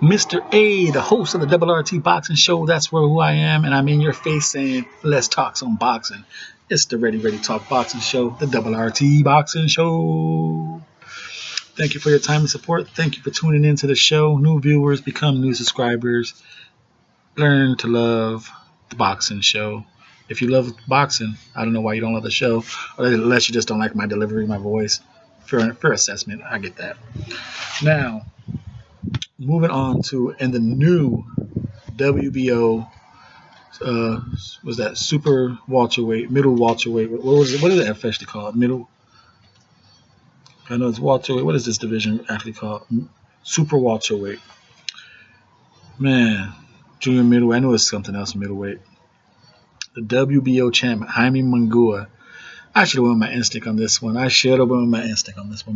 Mr.A, the host of the RRT Boxing Show. That's who I am, and I'm in your face saying, let's talk some boxing. It's the Ready Talk Boxing Show, the RRT Boxing Show. Thank you for your time and support. Thank you for tuning into the show. New viewers become new subscribers. Learn to love the boxing show. If you love boxing, I don't know why you don't love the show, unless you just don't like my delivery, my voice. Fair assessment. I get that. Now, moving on to in the new WBO, was that super welterweight, middle welterweight? What was it? What is it officially called? Middle. I know it's welterweight. What is this division actually called? Super welterweight. Man, junior middleweight. I know it's something else. Middleweight. The WBO champ Jaime Mungia. I should have went with my instinct on this one.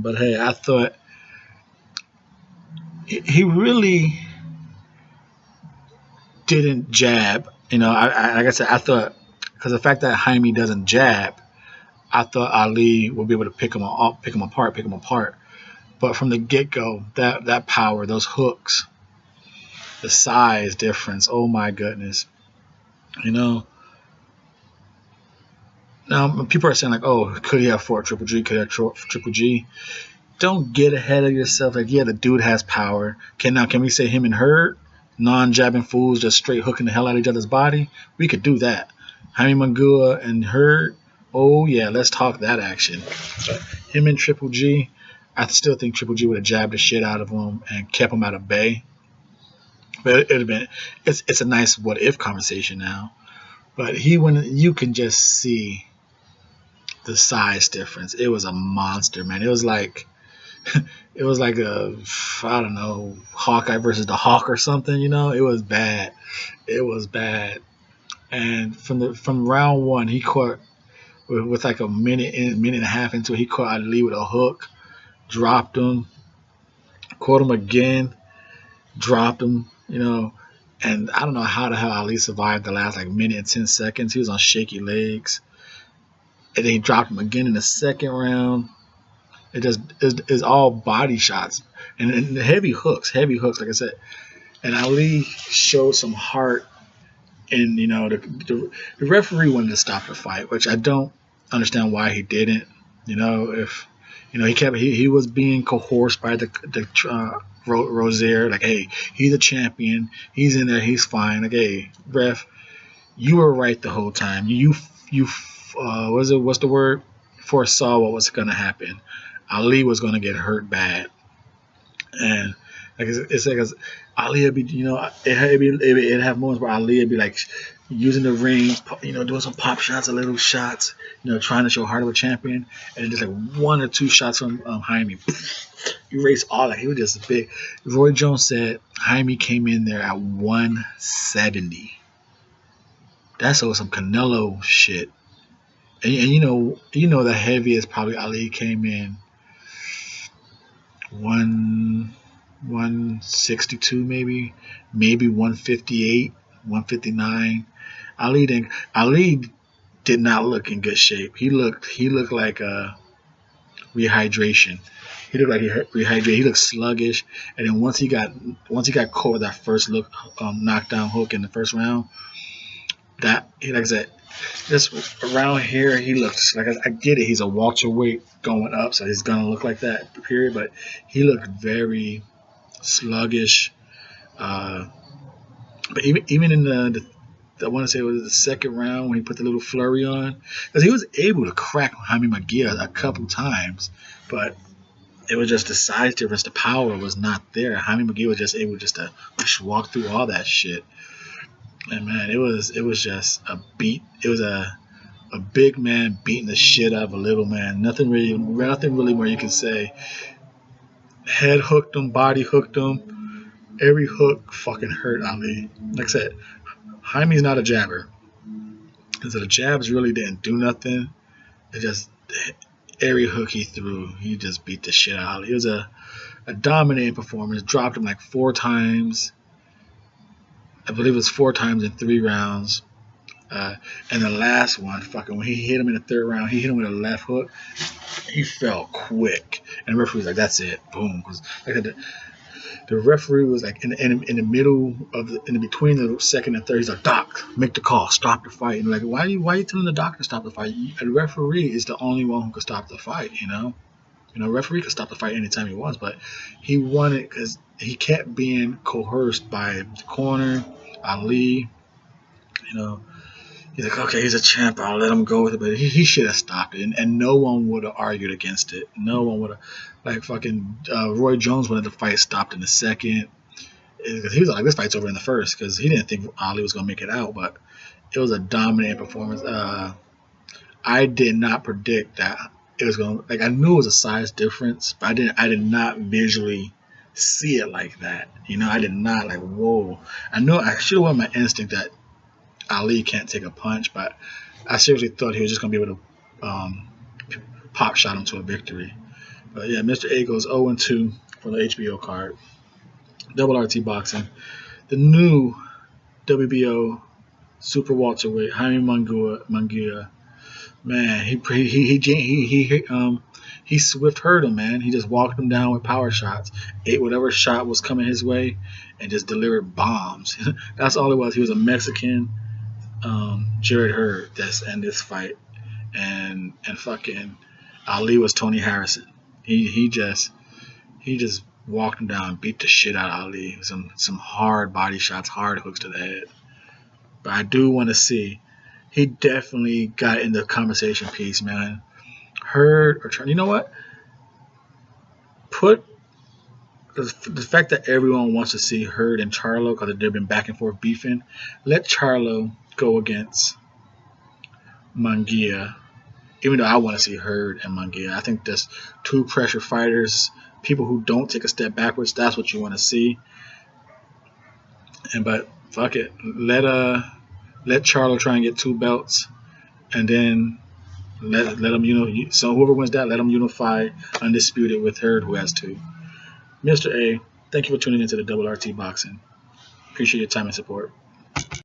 But hey, I thought he really didn't jab. You know, like I said, I thought because the fact that Jaime doesn't jab, I thought Ali would be able to pick him apart. But from the get-go, that power, those hooks, the size difference, oh my goodness. You know, now people are saying like, oh, could he have fought Triple G? Could he have Triple G? Don't get ahead of yourself. Like, yeah, the dude has power. Can we say him and Hurd, non-jabbing fools, just straight hooking the hell out of each other's body? We could do that. Jaime Mungia and Hurd, oh yeah, let's talk that action. But him and Triple G, I still think Triple G would have jabbed the shit out of him and kept him at a bay. But it'd have been, it's a nice what if conversation now. But you can just see the size difference. It was a monster, man. It was like a, I don't know, Hawkeye versus the Hawk or something, you know. It was bad. And from round one, he caught with like a minute and a half into it, he caught Ali with a hook, dropped him, caught him again, dropped him, you know. And I don't know how the hell Ali survived the last like minute and 10 seconds. He was on shaky legs. And then he dropped him again in the second round. It's all body shots and heavy hooks, like I said. And Ali showed some heart, and you know the referee wanted to stop the fight, which I don't understand why he didn't. You know, if you know he was being coerced by the Rozier, like, hey, he's a champion, he's in there, he's fine. Like, hey, ref, you were right the whole time. You what's the word? Foresaw what was gonna happen. Ali was going to get hurt bad, and like it's like Ali would be, you know, it'd have moments where Ali would be like using the ring, you know, doing some pop shots, little shots, you know, trying to show heart of a champion, and just like one or two shots from Jaime, erase all that. He was just big. Roy Jones said Jaime came in there at 170. That's some Canelo shit, and you know the heaviest probably Ali came in. 162 maybe 158, 159. Ali did not look in good shape. He looked like rehydration. He looked like he rehydrated. He looked sluggish. And then once he got caught with that first knockdown hook in the first round, like I said, this around here, he looks like, I get it, he's a welterweight going up, so he's gonna look like that, period. But he looked very sluggish. But even in the I want to say it was the second round when he put the little flurry on, because he was able to crack Jaime Mungia a couple times, but it was just the size difference. The power was not there. Jaime Mungia was just able to walk through all that shit. And man, it was just a beat. It was a big man beating the shit out of a little man. Nothing really more you can say. Head hooked him, body hooked him. Every hook fucking hurt Ali. Like I said, Jaime's not a jabber. And so the jabs really didn't do nothing. It just, every hook he threw, he just beat the shit out of Ali. It was a dominating performance. Dropped him like 4 times. I believe it was 4 times in 3 rounds. And the last one, when he hit him in the 3rd round, he hit him with a left hook. He fell quick. And the referee was like, that's it. Boom. Because like The referee was like in the middle of in between the second and third. He's like, "Doc, make the call, stop the fight." And like, why are you telling the doctor to stop the fight? The referee is the only one who could stop the fight. Referee could stop the fight anytime he wants, but he wanted because he kept being coerced by the corner, Ali. He's like, okay, he's a champ. I'll let him go with it, but he should have stopped it, and no one would have argued against it. No one would have, like fucking Roy Jones wanted the fight stopped in the second. He was like, this fight's over in the first because he didn't think Ali was gonna make it out, but it was a dominant performance. I did not predict that it was gonna I knew it was a size difference, but I did not visually see it like that. I did not whoa. I know I should have went my instinct that Ali can't take a punch, but I seriously thought he was just gonna be able to pop shot him to a victory. But yeah, Mr.A goes 0-2 for the HBO card. Double RT boxing. The new WBO super welterweight Jaime Mungia. Man, he swift hurt him, man. He just walked him down with power shots, ate whatever shot was coming his way, and just delivered bombs. That's all it was. He was a Mexican Jared Hurd that's in this fight, and fucking Ali was Tony Harrison. He just walked him down, beat the shit out of Ali. Some hard body shots, hard hooks to the head. But I do want to see. He definitely got in the conversation piece, man. Hurd or you know what? Put the fact that everyone wants to see Hurd and Charlo because they've been back and forth beefing. Let Charlo go against Mungia, even though I want to see Hurd and Mungia. I think that's two pressure fighters, people who don't take a step backwards. That's what you want to see. But fuck it, let Charlo try and get 2 belts, and then let him so whoever wins that, let him unify undisputed with Hurd, who has 2. Mr.A, thank you for tuning into the Double RT Boxing. Appreciate your time and support.